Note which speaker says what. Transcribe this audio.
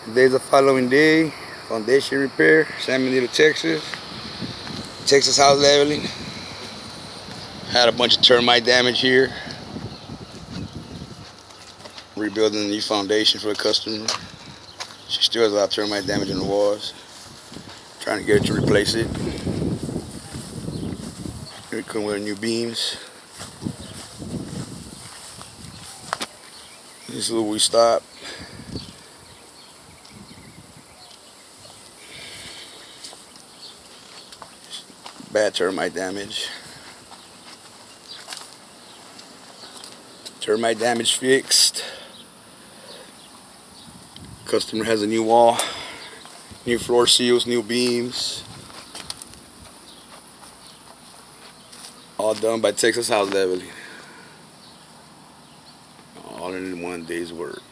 Speaker 1: Today's the following day. Foundation repair, San Benito, Texas. Texas house leveling. Had a bunch of termite damage here. Rebuilding a new foundation for the customer. She still has a lot of termite damage in the walls. Trying to get her to replace it. We come with new beams. This is where we stop. Bad termite damage. Termite damage fixed. Customer has a new wall, new floor seals, new beams. All done by Texas House Leveling. All in one day's work.